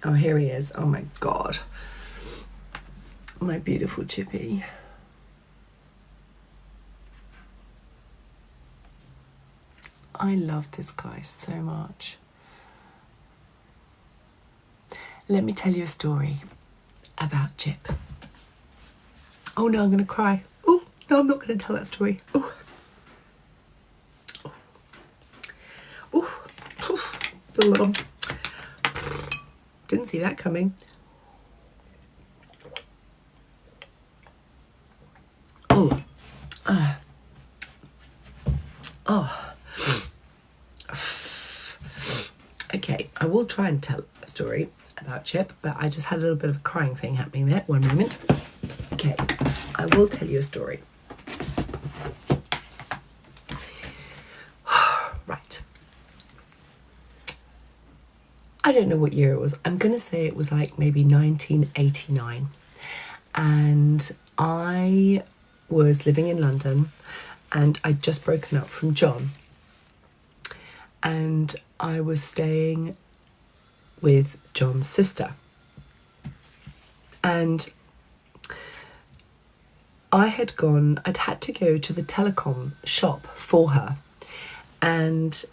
Oh, here he is. Oh my God. My beautiful Chippy. I love this guy so much. Let me tell you a story about Chip. Oh no, I'm going to cry. Oh, no, I'm not going to tell that story. Oh. Oh. Oh. Didn't see that coming. Oh. Oh. Okay, I will try and tell a story about Chip, but I just had a little bit of a crying thing happening there. One moment. Okay, I will tell you a story. Right. I don't know what year it was. I'm going to say it was like maybe 1989. And I was living in London and I'd just broken up from John. And I was staying with John's sister. And I'd had to go to the telecom shop for her. And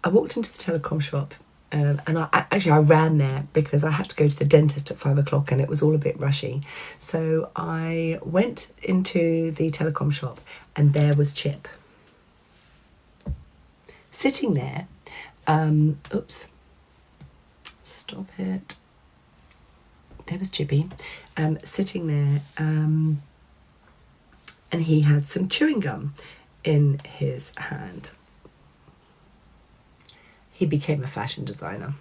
I walked into the telecom shop and I ran there because I had to go to the dentist at 5 o'clock and it was all a bit rushy. So I went into the telecom shop and there was Chip. Sitting there, oops, stop it. There was Chippy, sitting there, and he had some chewing gum in his hand. He became a fashion designer.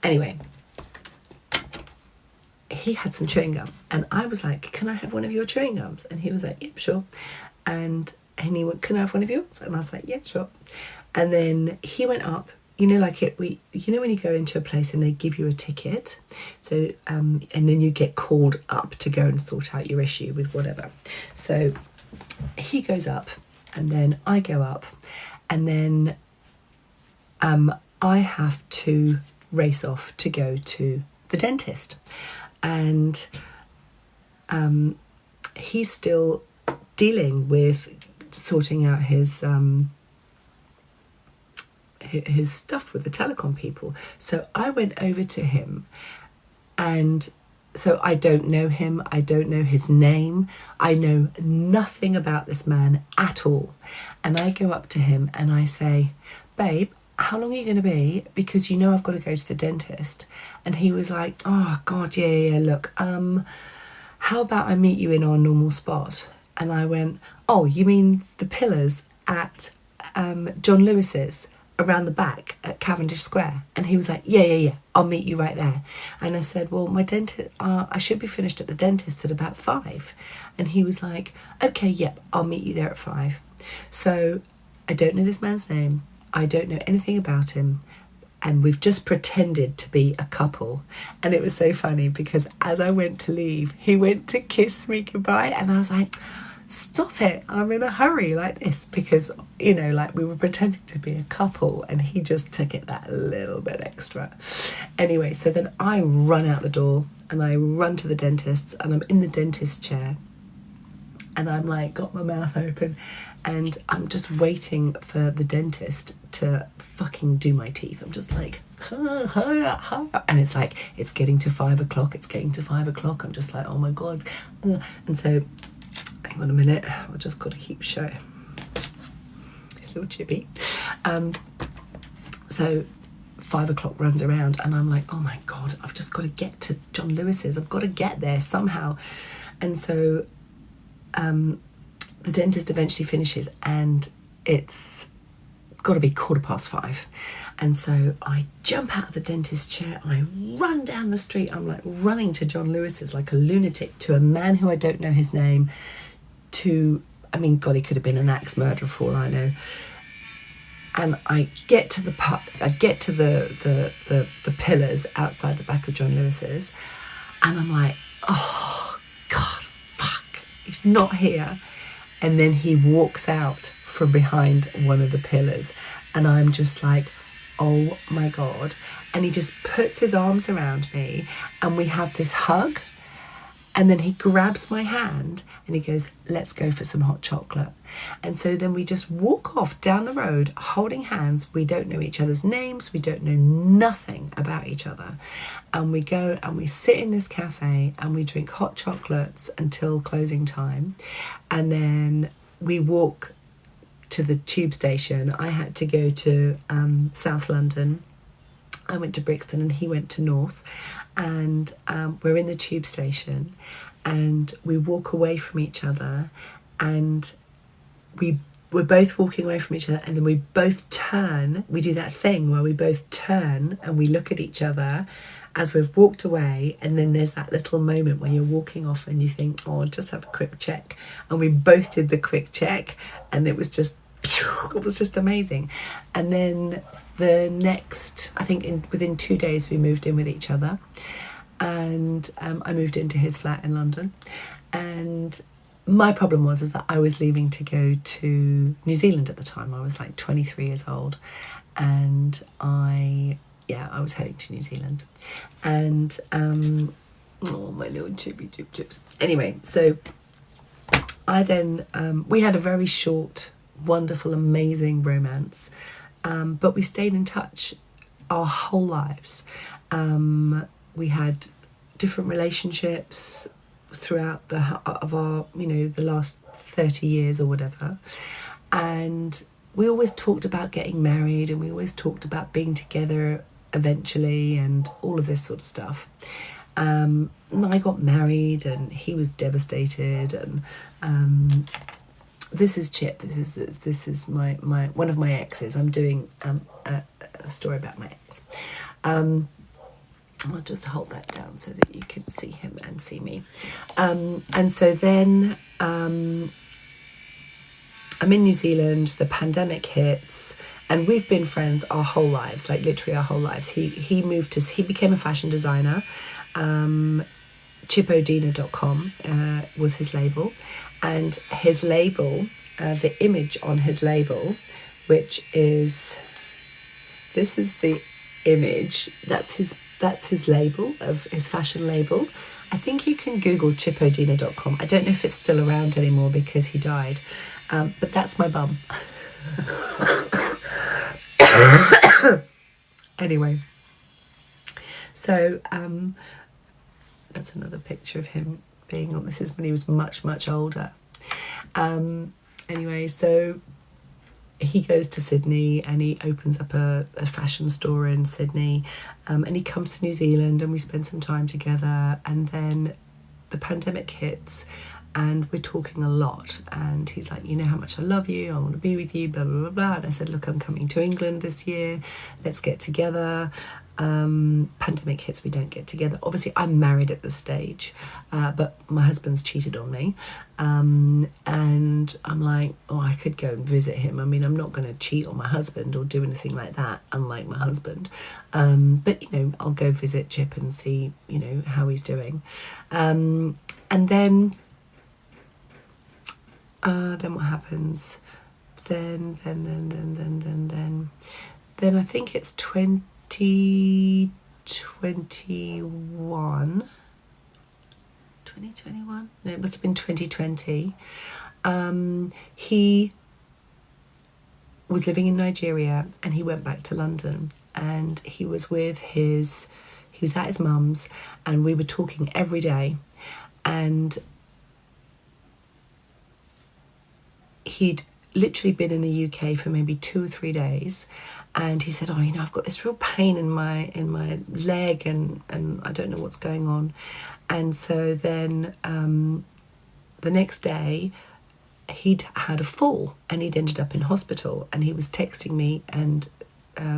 Anyway, he had some chewing gum, and I was like, "Can I have one of your chewing gums?" And he was like, "Yep, sure." And he went, "Can I have one of yours?" And I was like, "Yeah, sure." And then he went up, you know, like when you go into a place and they give you a ticket, so and then you get called up to go and sort out your issue with whatever. So he goes up, and then I go up, and then I have to race off to go to the dentist, and he's still dealing with sorting out his stuff with the telecom people. So I went over to him, and so I don't know him, I don't know his name, I know nothing about this man at all. And I go up to him and I say, "Babe, how long are you going to be? Because you know I've got to go to the dentist." And he was like, "Oh God, yeah, look, how about I meet you in our normal spot?" And I went, "Oh, you mean the pillars at John Lewis's around the back at Cavendish Square?" And he was like, yeah, I'll meet you right there. And I said, "Well, my dentist, I should be finished at the dentist at about 5. And he was like, "Okay, yep, I'll meet you there at 5. So I don't know this man's name. I don't know anything about him. And we've just pretended to be a couple." And it was so funny because as I went to leave, he went to kiss me goodbye. And I was like, "Stop it, I'm in a hurry like this," because, you know, like we were pretending to be a couple, and he just took it that little bit extra. Anyway, so then I run out the door and I run to the dentist's, and I'm in the dentist chair and I'm like got my mouth open and I'm just waiting for the dentist to fucking do my teeth. I'm just like, and it's like, it's getting to 5 o'clock, it's getting to 5 o'clock. I'm just like, oh my God. And so hang on a minute, I've just got to keep showing this little Chippy. So 5 o'clock runs around and I'm like, oh my God, I've just got to get to John Lewis's. I've got to get there somehow. And so the dentist eventually finishes and it's got to be 5:15. And so I jump out of the dentist chair, I run down the street. I'm like running to John Lewis's like a lunatic, to a man who I don't know his name, I mean, God, he could have been an axe murderer for all I know. And I get to the pillars outside the back of John Lewis's, and I'm like, oh God, fuck, he's not here. And then he walks out from behind one of the pillars, and I'm just like, oh my God. And he just puts his arms around me and we have this hug. And then he grabs my hand and he goes, let's go for some hot chocolate. And so then we just walk off down the road holding hands. We don't know each other's names. We don't know nothing about each other. And we go and we sit in this cafe and we drink hot chocolates until closing time. And then we walk to the tube station. I had to go to South London. I went to Brixton and he went to North. And we're in the tube station and we walk away from each other and we're both walking away from each other, and then we both turn. We do that thing where we both turn and we look at each other as we've walked away, and then there's that little moment where you're walking off and you think, oh, I'll just have a quick check. And we both did the quick check and it was just amazing. And then the next, I think within 2 days we moved in with each other, and I moved into his flat in London. And my problem is that I was leaving to go to New Zealand at the time. I was like 23 years old, and I was heading to New Zealand. And oh, my little chips. Anyway, so I then we had a very short, wonderful, amazing romance, but we stayed in touch our whole lives. We had different relationships throughout the last 30 years or whatever, and we always talked about getting married, and we always talked about being together eventually and all of this sort of stuff. And I got married and he was devastated, and this is Chip. This is my one of my exes. I'm doing a story about my ex. I'll just hold that down so that you can see him and see me. And so then I'm in New Zealand. The pandemic hits, and we've been friends our whole lives, like literally our whole lives. He became a fashion designer. Chipodina.com was his label, and his label, the image on his label, which is, this is the image, that's his label, of his fashion label. I think you can Google Chipodina.com. I don't know if it's still around anymore because he died, but that's my bum. Anyway, so that's another picture of him being on. This is when he was much, much older. Anyway, so he goes to Sydney and he opens up a fashion store in Sydney, and he comes to New Zealand and we spend some time together, and then the pandemic hits and we're talking a lot, and he's like, you know how much I love you, I want to be with you, blah, blah, blah, blah. And I said, look, I'm coming to England this year, let's get together. Pandemic hits, we don't get together. Obviously I'm married at this stage, but my husband's cheated on me, and I'm like, oh, I could go and visit him. I mean, I'm not going to cheat on my husband or do anything like that, unlike my husband, but you know, I'll go visit Chip and see, you know, how he's doing. And then what happens? Then I think it's 2021. No, it must have been 2020. He was living in Nigeria and he went back to London, and he was at his mum's, and we were talking every day, and he'd literally been in the UK for maybe 2 or 3 days, and he said, oh, you know, I've got this real pain in my leg, and I don't know what's going on. And so then the next day he'd had a fall and he'd ended up in hospital, and he was texting me, and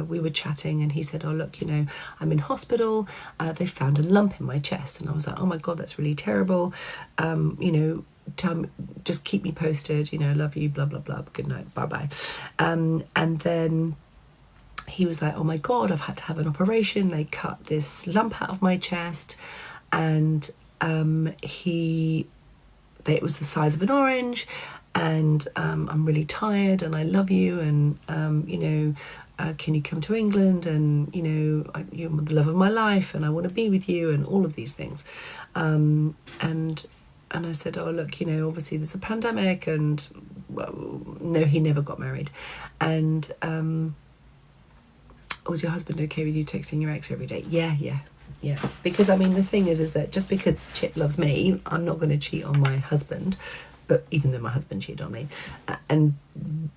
we were chatting, and he said, oh, look, you know, I'm in hospital, they found a lump in my chest. And I was like, oh my God, that's really terrible. You know, tell me, just keep me posted, you know, love you, blah, blah, blah, good night, bye-bye. And then he was like, oh my God, I've had to have an operation. They cut this lump out of my chest, and it was the size of an orange, and I'm really tired, and I love you, and you know, can you come to England, and you're the love of my life and I want to be with you, and all of these things. And I said, oh look, obviously there's a pandemic, and well, no, he never got married. And was your husband okay with you texting your ex every day? Yeah. Because the thing is that just because Chip loves me, I'm not going to cheat on my husband. But even though my husband cheated on me, and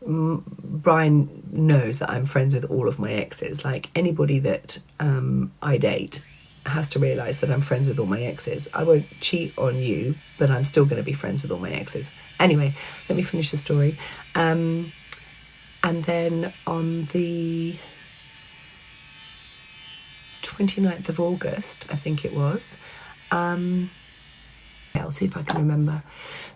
Brian knows that I'm friends with all of my exes. Like, anybody that I date has to realise that I'm friends with all my exes. I won't cheat on you, but I'm still going to be friends with all my exes. Anyway, let me finish the story. And then on the 29th of August, I think it was, I'll see if I can remember.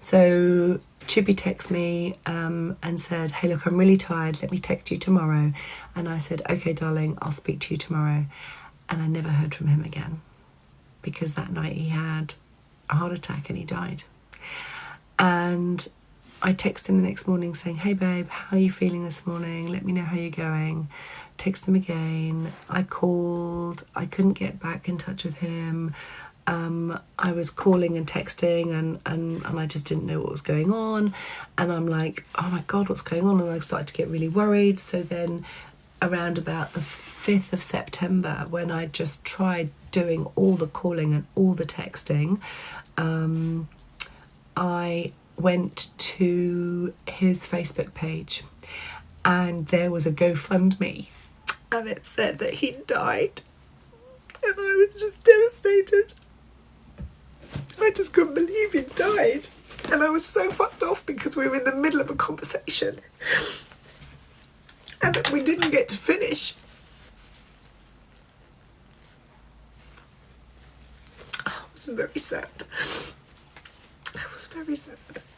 So Chippy texted me and said, hey, look, I'm really tired. Let me text you tomorrow. And I said, okay, darling, I'll speak to you tomorrow. And I never heard from him again, because that night he had a heart attack and he died. And I texted him the next morning saying, hey, babe, how are you feeling this morning? Let me know how you're going. Text him again. I called. I couldn't get back in touch with him. I was calling and texting, and I just didn't know what was going on. And I'm like, oh my God, what's going on? And I started to get really worried. So then around about the 5th of September, when I just tried doing all the calling and all the texting, I went to his Facebook page, and there was a GoFundMe, and it said that he died. And I was just devastated. I just couldn't believe he died. And I was so fucked off because we were in the middle of a conversation and we didn't get to finish. I was very sad. I was very sad.